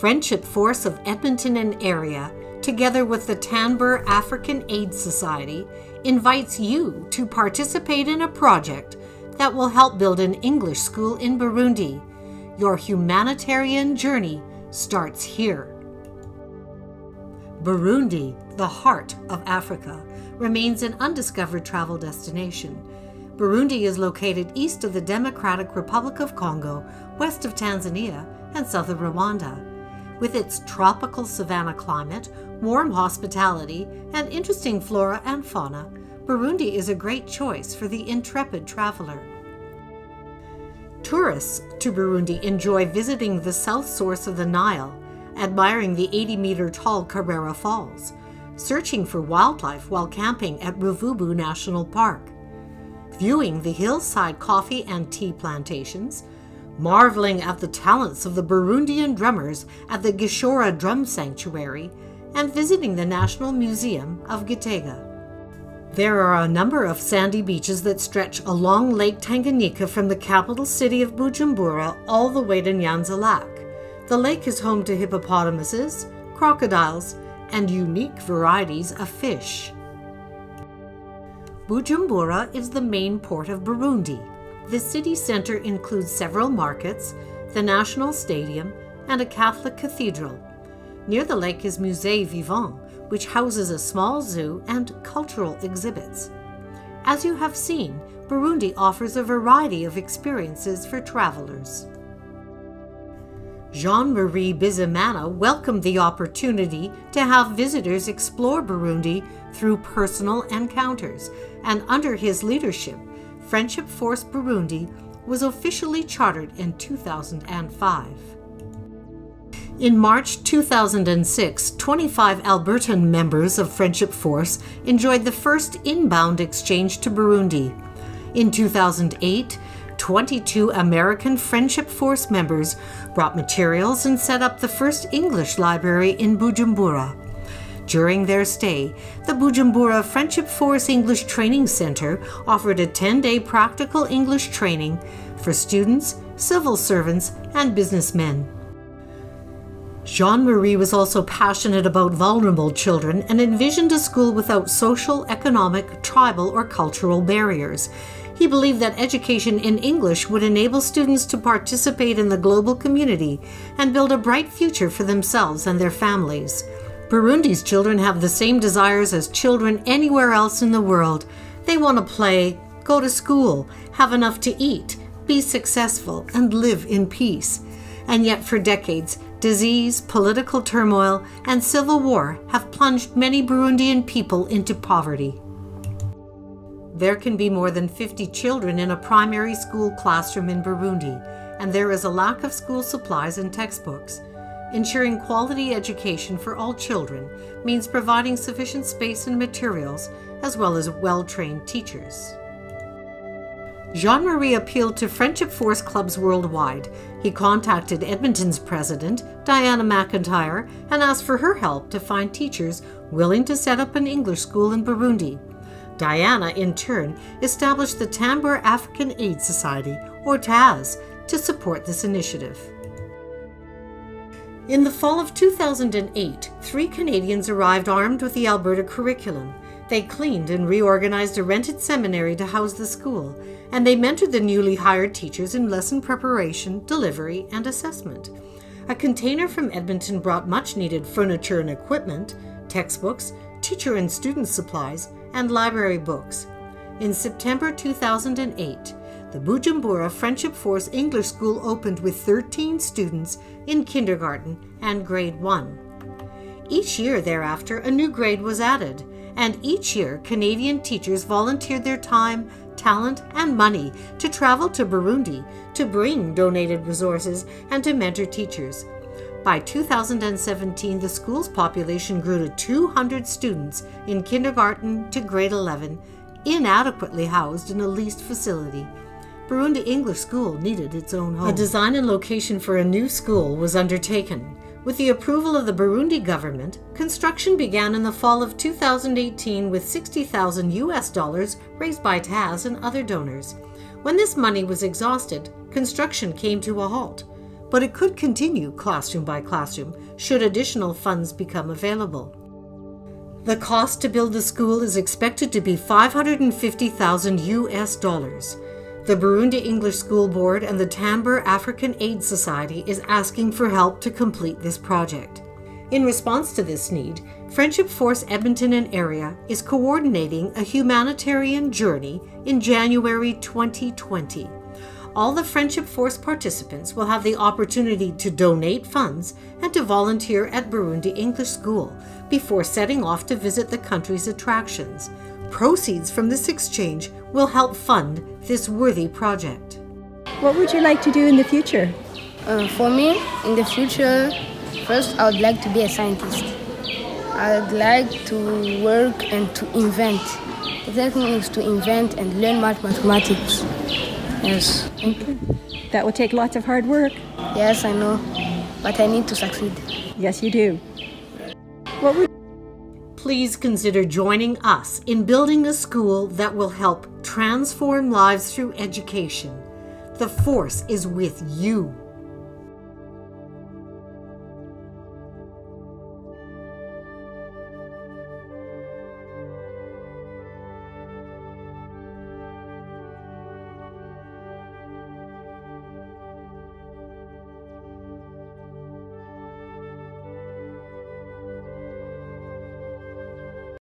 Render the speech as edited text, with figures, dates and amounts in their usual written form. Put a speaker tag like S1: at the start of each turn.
S1: Friendship Force of Edmonton and area, together with the Tanbur African Aid Society, invites you to participate in a project that will help build an English school in Burundi. Your humanitarian journey starts here. Burundi, the heart of Africa, remains an undiscovered travel destination. Burundi is located east of the Democratic Republic of Congo, west of Tanzania, and south of Rwanda. With its tropical savanna climate, warm hospitality, and interesting flora and fauna, Burundi is a great choice for the intrepid traveler. Tourists to Burundi enjoy visiting the south source of the Nile, admiring the 80-meter-tall Carrera Falls, searching for wildlife while camping at Ruvubu National Park, viewing the hillside coffee and tea plantations, marveling at the talents of the Burundian drummers at the Gishora Drum Sanctuary, and visiting the National Museum of Gitega. There are a number of sandy beaches that stretch along Lake Tanganyika from the capital city of Bujumbura all the way to Nyanza Lake. The lake is home to hippopotamuses, crocodiles, and unique varieties of fish. Bujumbura is the main port of Burundi. The city center includes several markets, the National Stadium, and a Catholic cathedral. Near the lake is Musée Vivant, which houses a small zoo and cultural exhibits. As you have seen, Burundi offers a variety of experiences for travelers. Jean-Marie Bizimana welcomed the opportunity to have visitors explore Burundi through personal encounters, and under his leadership, Friendship Force Burundi was officially chartered in 2005. In March 2006, 25 Albertan members of Friendship Force enjoyed the first inbound exchange to Burundi. In 2008, 22 American Friendship Force members brought materials and set up the first English library in Bujumbura. During their stay, the Bujumbura Friendship Force English Training Center offered a 10-day practical English training for students, civil servants, and businessmen. Jean-Marie was also passionate about vulnerable children and envisioned a school without social, economic, tribal, or cultural barriers. He believed that education in English would enable students to participate in the global community and build a bright future for themselves and their families. Burundi's children have the same desires as children anywhere else in the world. They want to play, go to school, have enough to eat, be successful, and live in peace. And yet for decades, disease, political turmoil, and civil war have plunged many Burundian people into poverty. There can be more than 50 children in a primary school classroom in Burundi, and there is a lack of school supplies and textbooks. Ensuring quality education for all children means providing sufficient space and materials, as well as well-trained teachers. Jean-Marie appealed to Friendship Force clubs worldwide. He contacted Edmonton's president, Diana McIntyre, and asked for her help to find teachers willing to set up an English school in Burundi. Diana, in turn, established the Tanbur African Aid Society, or TAS, to support this initiative. In the fall of 2008, 3 Canadians arrived armed with the Alberta curriculum. They cleaned and reorganized a rented seminary to house the school, and they mentored the newly hired teachers in lesson preparation, delivery, and assessment. A container from Edmonton brought much-needed furniture and equipment, textbooks, teacher and student supplies, and library books. In September 2008, the Bujumbura Friendship Force English School opened with 13 students in kindergarten and grade 1. Each year thereafter, a new grade was added, and each year Canadian teachers volunteered their time, talent, and money to travel to Burundi to bring donated resources and to mentor teachers. By 2017, the school's population grew to 200 students in kindergarten to grade 11, inadequately housed in a leased facility. Burundi English School needed its own home. A design and location for a new school was undertaken. With the approval of the Burundi government, construction began in the fall of 2018 with $60,000 US raised by TAS and other donors. When this money was exhausted, construction came to a halt. but it could continue classroom by classroom should additional funds become available. The cost to build the school is expected to be $550,000 US. The Burundi English School Board and the Tanbur African Aid Society is asking for help to complete this project. In response to this need, Friendship Force Edmonton and area is coordinating a humanitarian journey in January 2020. All the Friendship Force participants will have the opportunity to donate funds and to volunteer at Burundi English School before setting off to visit the country's attractions. Proceeds from this exchange will help fund this worthy project.
S2: What would you like to do in the future?
S3: For me, in the future, first I would like to be a scientist. I would like to work and to invent. The second thing is to invent and learn mathematics. Yes.
S2: Okay. That will take lots of hard work.
S3: Yes, I know, but I need to succeed.
S2: Yes, you do. What would
S1: Please consider joining us in building a school that will help transform lives through education. The force is with you.